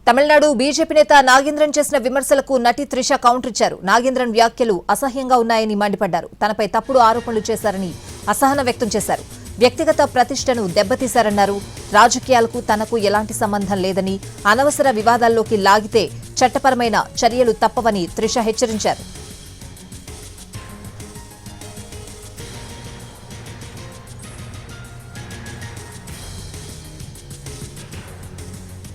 Tamil Nadu BJP నేత నాగేంద్రన్ చేసిన విమర్శలకు నటి త్రిష కౌంటర్ ఇచ్చారు. నాగేంద్రన్ వ్యాఖ్యలు అసహ్యంగా ఉన్నాయని మండిపడ్డారు. తనపై తప్పుడు ఆరోపణలు చేశారని అసహనం వ్యక్తం చేశారు. వ్యక్తిగత ప్రతిష్టను దెబ్బతీశారన్నారు. రాజకీయాలకు తనకు ఎలాంటి సంబంధం లేదని, అనవసర వివాదాల్లోకి లాగితే చట్టపరమైన చర్యలు తప్పవని త్రిష హెచ్చరించారు.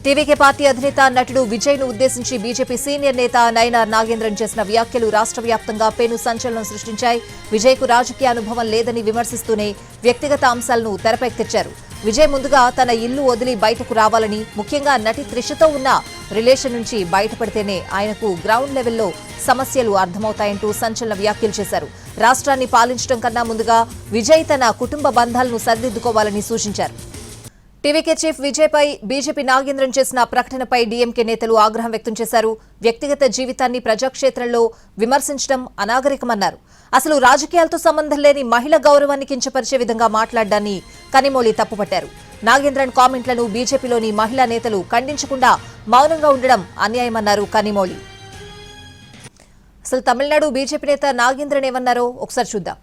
టీవీకే పార్టీ అధినేత నటుడు విజయ్ ను ఉద్దేశించి బీజేపీ సీనియర్ నేత నయనార్ నాగేంద్రన్ చేసిన వ్యాఖ్యలు రాష్ట్ర వ్యాప్తంగా పెను సంచలనం సృష్టించాయి. విజయ్ కు రాజకీయ అనుభవం లేదని విమర్శిస్తూనే వ్యక్తిగత అంశాలను తెరపైకి తెచ్చారు. విజయ్ ముందుగా తన ఇల్లు వదిలి బయటకు రావాలని, ముఖ్యంగా నటి త్రిషతో ఉన్న రిలేషన్ నుంచి బయటపడితేనే ఆయనకు గ్రౌండ్ లెవెల్లో సమస్యలు అర్థమవుతాయంటూ సంచలన వ్యాఖ్యలు చేశారు. రాష్ట్రాన్ని పాలించడం కన్నా ముందుగా విజయ్ తన కుటుంబ బంధాలను సరిదిద్దుకోవాలని సూచించారు. టీవీకే చీఫ్ విజయ్ పై బీజేపీ నాగేంద్రన్ చేసిన ప్రకటనపై డీఎంకే నేతలు ఆగ్రహం వ్యక్తం చేశారు. వ్యక్తిగత జీవితాన్ని ప్రజాక్షేత్రంలో విమర్శించడం అనాగరికమన్నారు. అసలు రాజకీయాలతో సంబంధం లేని మహిళ గౌరవాన్ని కించపరిచే విధంగా మాట్లాడ్డాన్ని కనిమొళి తప్పుపట్టారు. నాగేంద్రన్ కామెంట్లను బీజేపీలోని మహిళా నేతలు ఖండించకుండా మౌనంగా ఉండడం అన్యాయమన్నారు కనిమొళి. అసలు తమిళనాడు బీజేపీ నేత నాగేంద్రన్ ఏమన్నారో ఒకసారి చూద్దాం.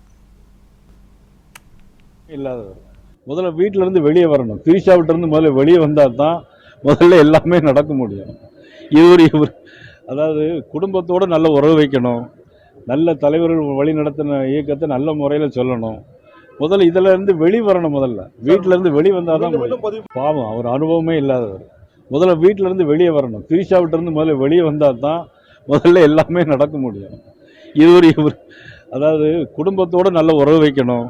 முதல்ல வீட்டிலேருந்து வெளியே வரணும். திரிஷாவிட்டிருந்து முதல்ல வெளியே வந்தால் தான் முதல்ல எல்லாமே நடக்க முடியும். இவர் அதாவது குடும்பத்தோடு நல்ல உறவு வைக்கணும், நல்ல தலைவர்கள் வழி நடத்தின இயக்கத்தை நல்ல முறையில் சொல்லணும். முதல்ல இதிலேருந்து வெளியே வரணும். முதல்ல வீட்டிலேருந்து வெளியே வந்தால் தான் பாவம், அவர் அனுபவமே இல்லாதவர். முதல்ல வீட்டிலேருந்து வெளியே வரணும். திரிஷாவிட்டிருந்து முதல்ல வெளியே வந்தால் தான் முதல்ல எல்லாமே நடக்க முடியும். இவர் அதாவது குடும்பத்தோடு நல்ல உறவு வைக்கணும்,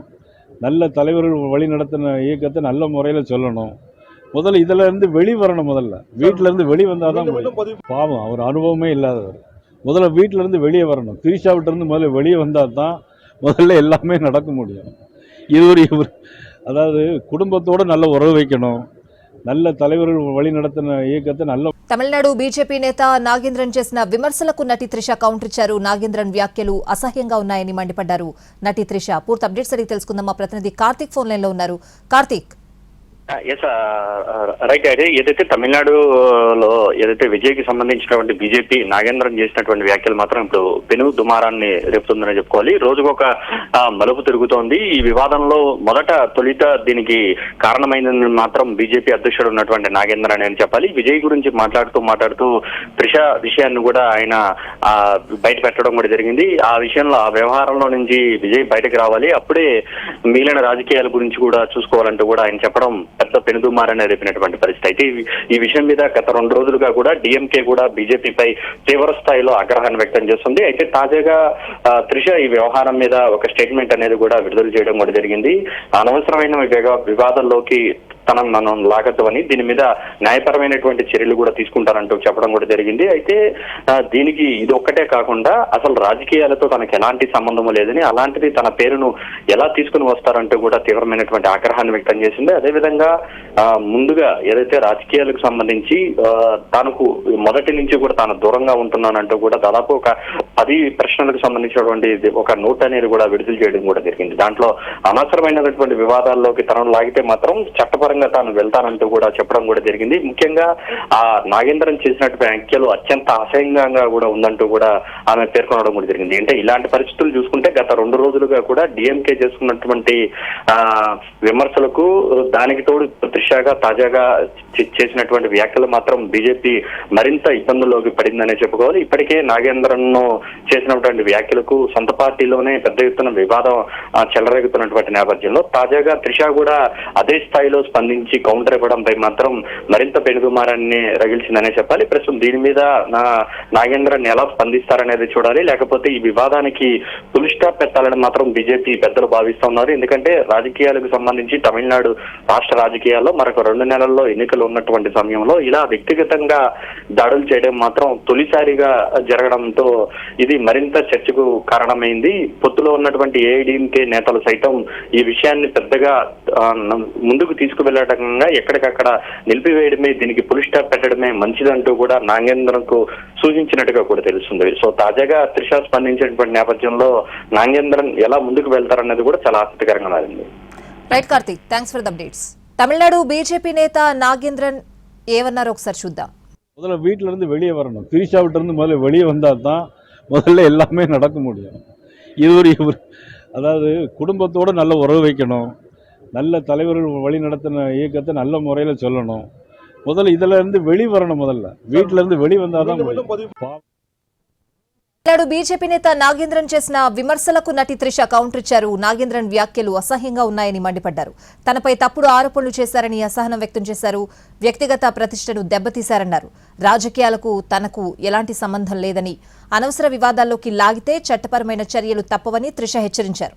நல்ல தலைவர்கள் வழி நடத்தின இயக்கத்தை நல்ல முறையில் சொல்லணும். முதல்ல இதிலேருந்து வெளியே வரணும். முதல்ல வீட்டிலேருந்து வெளியே வந்தால் தான் பாவம், அவர் அனுபவமே இல்லாதவர். முதல்ல வீட்டிலேருந்து வெளியே வரணும். திரிஷாவிட்டிருந்து முதல்ல வெளியே வந்தால் தான் முதல்ல எல்லாமே நடக்க முடியும். இவர் அதாவது குடும்பத்தோடு நல்ல உறவு வைக்கணும், நல்ல தலைவர்கள் వழி నడతన ఏకత నల్ల. తమిళనాడు బీజేపీ నేత నాగేంద్రన్ చేసిన విమర్శలకు నటి త్రిష కౌంటర్ ఇచ్చారు. నాగేంద్రన్ వ్యాఖ్యలు అసహ్యంగా ఉన్నాయని మండిపడ్డారు నటి త్రిష. పూర్తి అప్డేట్స్ అడిగి తెలుసుకుందాం. మా ప్రతినిధి కార్తిక్ ఫోన్ లైన్ లో ఉన్నారు. కార్తిక్, రైట్. అయితే ఏదైతే తమిళనాడులో ఏదైతే విజయ్కి సంబంధించినటువంటి బీజేపీ నాగేంద్రన్ చేసినటువంటి వ్యాఖ్యలు మాత్రం ఇప్పుడు పెను దుమారాన్ని రేపుతుందని చెప్పుకోవాలి. రోజుకొక మలుపు తిరుగుతోంది. ఈ వివాదంలో తొలిత దీనికి కారణమైందని మాత్రం బీజేపీ అధ్యక్షుడు ఉన్నటువంటి నాగేంద్రన్ అని చెప్పాలి. విజయ్ గురించి మాట్లాడుతూ త్రిష విషయాన్ని కూడా ఆయన బయట పెట్టడం కూడా జరిగింది. ఆ విషయంలో, ఆ వ్యవహారంలో నుంచి విజయ్ బయటకు రావాలి, అప్పుడే మిగిలిన రాజకీయాల గురించి కూడా చూసుకోవాలంటూ కూడా ఆయన చెప్పడం పెద్ద పెనుదుమారని రేపినటువంటి పరిస్థితి. అయితే ఈ విషయం మీద గత 2 రోజులుగా కూడా డిఎంకే కూడా బీజేపీపై తీవ్ర స్థాయిలో ఆగ్రహాన్ని వ్యక్తం చేస్తుంది. అయితే తాజాగా త్రిష ఈ వ్యవహారం మీద ఒక స్టేట్మెంట్ అనేది కూడా విడుదల చేయడం కూడా జరిగింది. అనవసరమైన వివాదంలోకి మనం లాగద్దు అని, దీని మీద న్యాయపరమైనటువంటి చర్యలు కూడా తీసుకుంటారంటూ చెప్పడం కూడా జరిగింది. అయితే దీనికి ఇది ఒక్కటే కాకుండా అసలు రాజకీయాలతో తనకు ఎలాంటి సంబంధము లేదని, అలాంటిది తన పేరును ఎలా తీసుకుని వస్తారంటూ కూడా తీవ్రమైనటువంటి ఆగ్రహాన్ని వ్యక్తం చేసింది. అదేవిధంగా ముందుగా ఏదైతే రాజకీయాలకు సంబంధించి తనకు మొదటి నుంచి కూడా తాను దూరంగా ఉంటున్నానంటూ కూడా దాదాపు ఒక 10 ప్రశ్నలకు సంబంధించినటువంటి ఒక నోట్ అనేది కూడా విడుదల చేయడం కూడా జరిగింది. దాంట్లో అనవసరమైనటువంటి వివాదాల్లోకి తనను లాగితే మాత్రం చట్టపరంగా తాను వెళ్తానంటూ కూడా చెప్పడం కూడా జరిగింది. ముఖ్యంగా ఆ నాగేంద్రన్ చేసినటువంటి వ్యాఖ్యలు అత్యంత అసహ్యంగా కూడా ఉందంటూ కూడా ఆమె పేర్కొనడం కూడా జరిగింది. అంటే ఇలాంటి పరిస్థితులు చూసుకుంటే గత 2 రోజులుగా కూడా డిఎంకే చేసుకున్నటువంటి విమర్శలకు, దానికి తోడు త్రిషగా తాజాగా చేసినటువంటి వ్యాఖ్యలు మాత్రం బీజేపీ మరింత ఇబ్బందుల్లోకి పడిందనే చెప్పుకోవాలి. ఇప్పటికే నాగేంద్రన్ చేసినటువంటి వ్యాఖ్యలకు సొంత పార్టీలోనే పెద్ద ఎత్తున వివాదం చెలరేగుతున్నటువంటి నేపథ్యంలో తాజాగా త్రిష కూడా అదే స్థాయిలో స్పందించి కౌంటర్ ఇవ్వడంపై మాత్రం మరింత పెనుగుమారాన్ని రగిల్చిందనే చెప్పాలి. ప్రస్తుతం దీని మీద నాగేంద్రన్ ఎలా స్పందిస్తారనేది చూడాలి. లేకపోతే ఈ వివాదానికి ఫుల్ స్టాప్ పెట్టాలని మాత్రం బీజేపీ పెద్దలు భావిస్తున్నారు. ఎందుకంటే రాజకీయాలకు సంబంధించి తమిళనాడు రాష్ట్ర రాజకీయాల్లో మరొక 2 నెలల్లో ఎన్నికలు ఉన్నటువంటి సమయంలో ఇలా వ్యక్తిగతంగా దాడులు చేయడం మాత్రం తొలిసారిగా జరగడంతో ఇది మరింత చర్చకు కారణమైంది. పొత్తులో ఉన్నటువంటి ఏఐడీఎంకే నేతలు సైతం ఈ విషయాన్ని పెద్దగా ముందుకు తీసుకువెళ్లడంగా ఎక్కడికక్కడ నిలిపివేయడమే, దీనికి ఫుల్ స్టాప్ పెట్టడమే మంచిదంటూ కూడా నాగేంద్రన్కు సూచించినట్టుగా కూడా తెలుస్తుంది. సో తాజాగా త్రిష స్పందించినటువంటి నేపథ్యంలో నాగేంద్రన్ ఎలా ముందుకు వెళ్తారన్నది కూడా చాలా ఆసక్తికరంగా మారింది. Right Karthik, thanks for the updates. Tamil Nadu BJP నేత నాగేంద్రన్ ఏమన్నారో ఒకసారి చూద్దాం. முதல்ல வீட்டில இருந்து வெளியே வரணும். திரிஷா விட்டு இருந்து முதல்ல வெளியே வந்தால் தான் முதல்ல எல்லாமே நடக்க முடியும். இது ஒரு அதாவது குடும்பத்தோடு நல்ல உறவு வைக்கணும். நல்ல தலைவர்கள் வழி நடத்தின இயக்கத்தை நல்ல முறையில் சொல்லணும். முதல்ல இதில் இருந்து வெளி வரணும். முதல்ல வீட்டில இருந்து வெளி வந்தால் தான் నాడు బీజేపీ నేత నాగేంద్రన్ చేసిన విమర్శలకు నటి త్రిష కౌంటర్ ఇచ్చారు. నాగేంద్రన్ వ్యాఖ్యలు అసహ్యంగా ఉన్నాయని మండిపడ్డారు. తనపై తప్పుడు ఆరోపణలు చేశారని అసహనం వ్యక్తం చేశారు. వ్యక్తిగత ప్రతిష్టను దెబ్బతీశారన్నారు. రాజకీయాలకు తనకు ఎలాంటి సంబంధం లేదని, అనవసర వివాదాల్లోకి లాగితే చట్టపరమైన చర్యలు తప్పవని త్రిష హెచ్చరించారు.